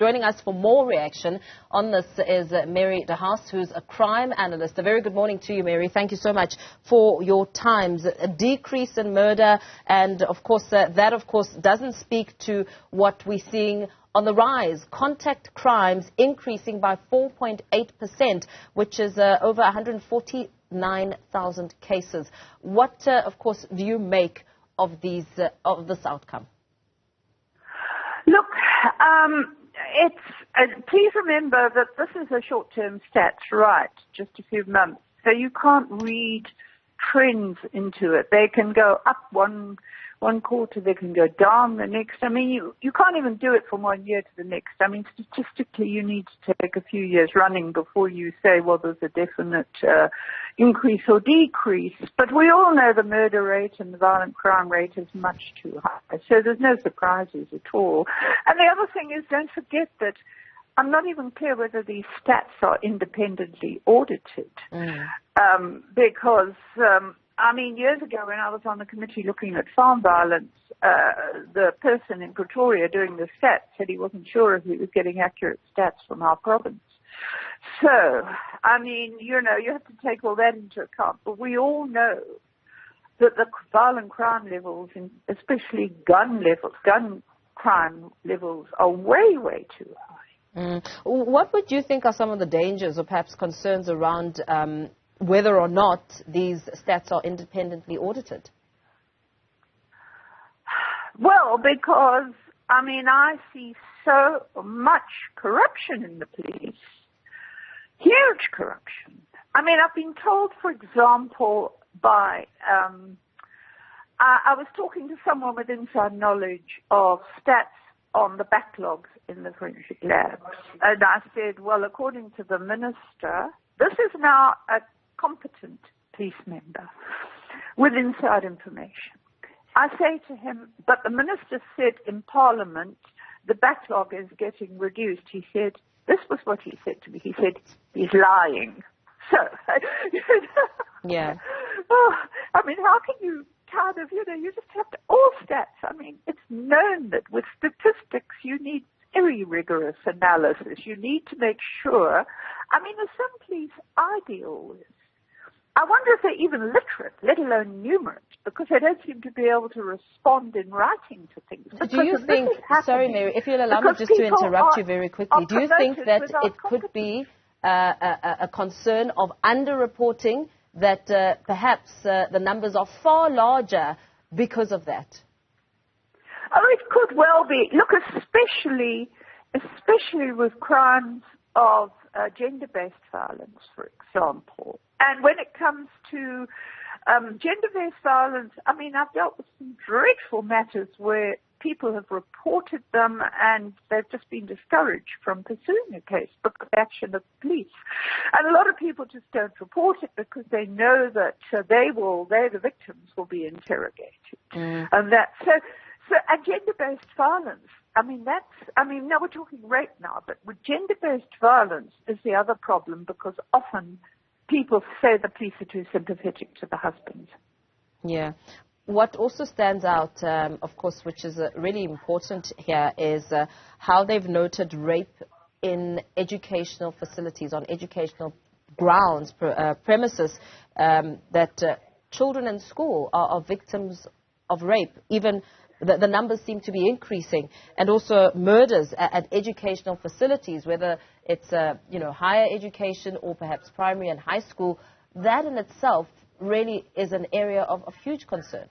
Joining us for more reaction on this is Mary De Haas, who's a crime analyst. A very good morning to you, Mary. Thank you so much for your times. A decrease in murder, and of course, that of course doesn't speak to what we're seeing on the rise. Contact crimes increasing by 4.8%, which is over 149,000 cases. What, of course, do you make of this outcome? Look, please remember that this is a short-term stats, right? Just a few months. So you can't read trends into it. They can go up one quarter, they can go down the next. I mean, you can't even do it from 1 year to the next. I mean, statistically, you need to take a few years running before you say, well, there's a definite increase or decrease. But we all know the murder rate and the violent crime rate is much too high. So there's no surprises at all. And the other thing is, don't forget that I'm not even clear whether these stats are independently audited. Because I mean, years ago when I was on the committee looking at farm violence, the person in Pretoria doing the stats said he wasn't sure if he was getting accurate stats from our province. So, I mean, you know, you have to take all that into account. But we all know that the violent crime levels, especially gun crime levels, are way, way too high. What would you think are some of the dangers or perhaps concerns around whether or not these stats are independently audited? Well, because, I mean, I see so much corruption in the police, huge corruption. I mean, I've been told, for example, by, I was talking to someone with inside knowledge of stats on the backlogs in the forensic labs. And I said, well, according to the minister, this is now a competent police member with inside information. I say to him, but the minister said in Parliament the backlog is getting reduced. He said, this was what he said to me. He said, he's lying. So, yeah. Oh, I mean, how can you kind of, you know, you just have to, all stats. I mean, it's known that with statistics you need very rigorous analysis. You need to make sure, I mean, there's some police I deal with, I wonder if they're even literate, let alone numerate, because they don't seem to be able to respond in writing to things. Do you think, sorry Mary, if you'll allow me just to interrupt you very quickly, do you think that it could be a concern of underreporting, that perhaps the numbers are far larger because of that? Oh, it could well be. Look, especially with crimes of gender-based violence, for example. And when it comes to gender-based violence, I mean, I've dealt with some dreadful matters where people have reported them and they've just been discouraged from pursuing a case because of the action of the police. And a lot of people just don't report it because they know that the victims will be interrogated. And that, and gender-based violence, now we're talking rape now, but with gender-based violence is the other problem, because often people say the police are too sympathetic to the husbands. Yeah. What also stands out, of course, which is really important here, is how they've noted rape in educational facilities, on educational grounds, premises, that children in school are victims of rape. Even the numbers seem to be increasing, and also murders at educational facilities, whether it's higher education or perhaps primary and high school. That in itself really is an area of huge concern.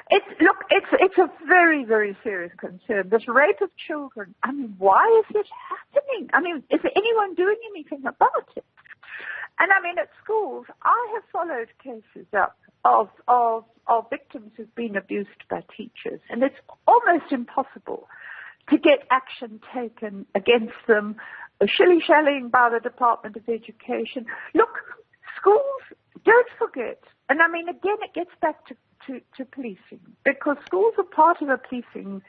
It's a very, very serious concern. This rape of children. I mean, why is it happening? I mean, is anyone doing anything about it? And I mean, at schools, I have followed cases up of victims who've been abused by teachers, and it's almost impossible to get action taken against them, shilly-shallying by the Department of Education. Look, schools, don't forget, and I mean, again, it gets back to policing, because schools are part of a policing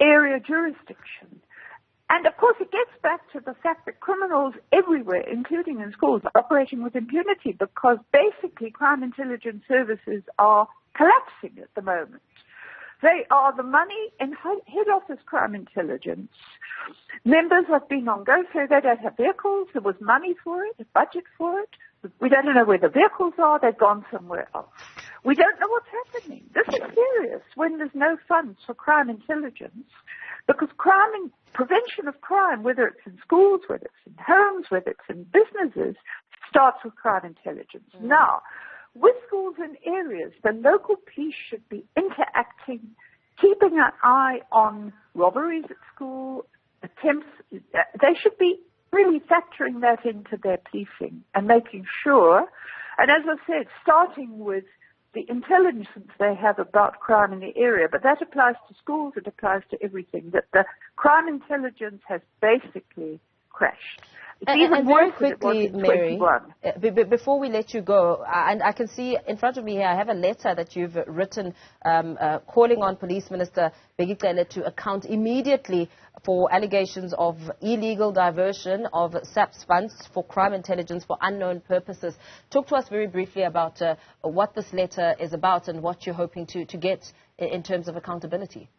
area jurisdiction. And of course, it gets back to the fact that criminals everywhere, including in schools, are operating with impunity, because basically crime intelligence services are collapsing at the moment. They are the money in head office crime intelligence. Members have been on go fair. They don't have vehicles. There was money for it, a budget for it. We don't know where the vehicles are. They've gone somewhere else. We don't know what's happening. This is serious when there's no funds for crime intelligence, because prevention of crime, whether it's in schools, whether it's in homes, whether it's in businesses, starts with crime intelligence. Now, with schools and areas, the local police should be interacting, keeping an eye on robberies at school, attempts. They should be really factoring that into their policing and making sure, and as I said, starting with the intelligence they have about crime in the area, but that applies to schools, it applies to everything, that the crime intelligence has basically crashed. And very quickly, Mary, before we let you go, and I can see in front of me here, I have a letter that you've written calling on Police Minister Begicele to account immediately for allegations of illegal diversion of SAP's funds for crime intelligence for unknown purposes. Talk to us very briefly about what this letter is about and what you're hoping to get in terms of accountability.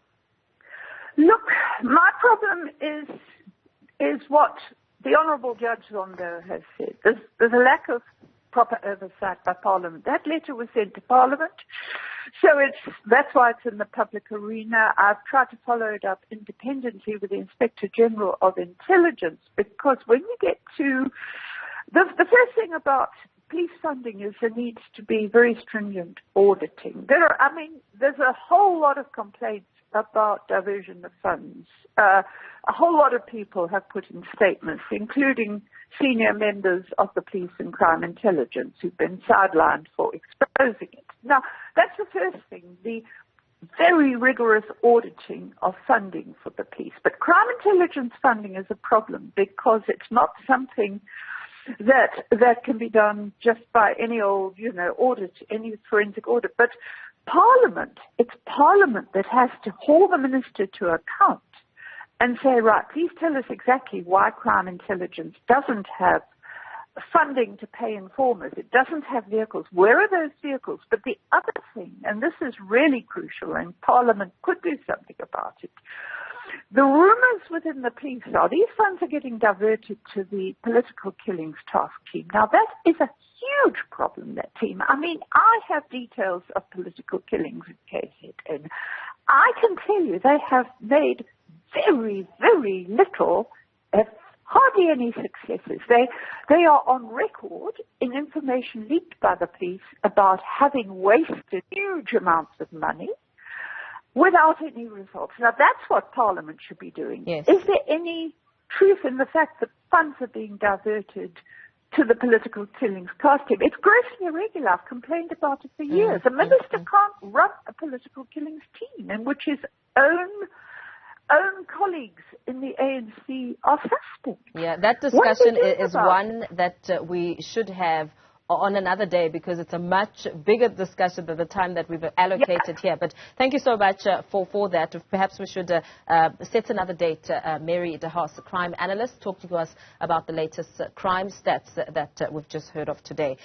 Look, my problem is what the Honourable Judge Zondo has said. There's a lack of proper oversight by Parliament. That letter was sent to Parliament, so that's why it's in the public arena. I've tried to follow it up independently with the Inspector General of Intelligence, because when you get to the first thing about police funding is there needs to be very stringent auditing. There's a whole lot of complaints about diversion of funds. A whole lot of people have put in statements, including senior members of the police and crime intelligence who've been sidelined for exposing it. Now, that's the first thing, the very rigorous auditing of funding for the police. But crime intelligence funding is a problem because it's not something that can be done just by any old, audit, any forensic audit. But Parliament, it's Parliament that has to hold the minister to account and say, right, please tell us exactly why crime intelligence doesn't have funding to pay informers. It doesn't have vehicles. Where are those vehicles? But the other thing, and this is really crucial, and Parliament could do something about it, the rumours within the police are these funds are getting diverted to the political killings task team. Now, that is a huge problem, that team. I have details of political killings in KZN, and I can tell you they have made very, very little, hardly any successes. They are on record in information leaked by the police about having wasted huge amounts of money without any results. Now, that's what Parliament should be doing. Yes. Is there any truth in the fact that funds are being diverted to the political killings task team? It's grossly irregular. I've complained about it for years. A minister can't run a political killings team in which his own colleagues in the ANC are suspect. Yeah, that discussion is one that we should have on another day, because it's a much bigger discussion than the time that we've allocated here. But thank you so much for that. Perhaps we should set another date. Mary De Haas, a crime analyst, talking to us about the latest crime stats that we've just heard of today.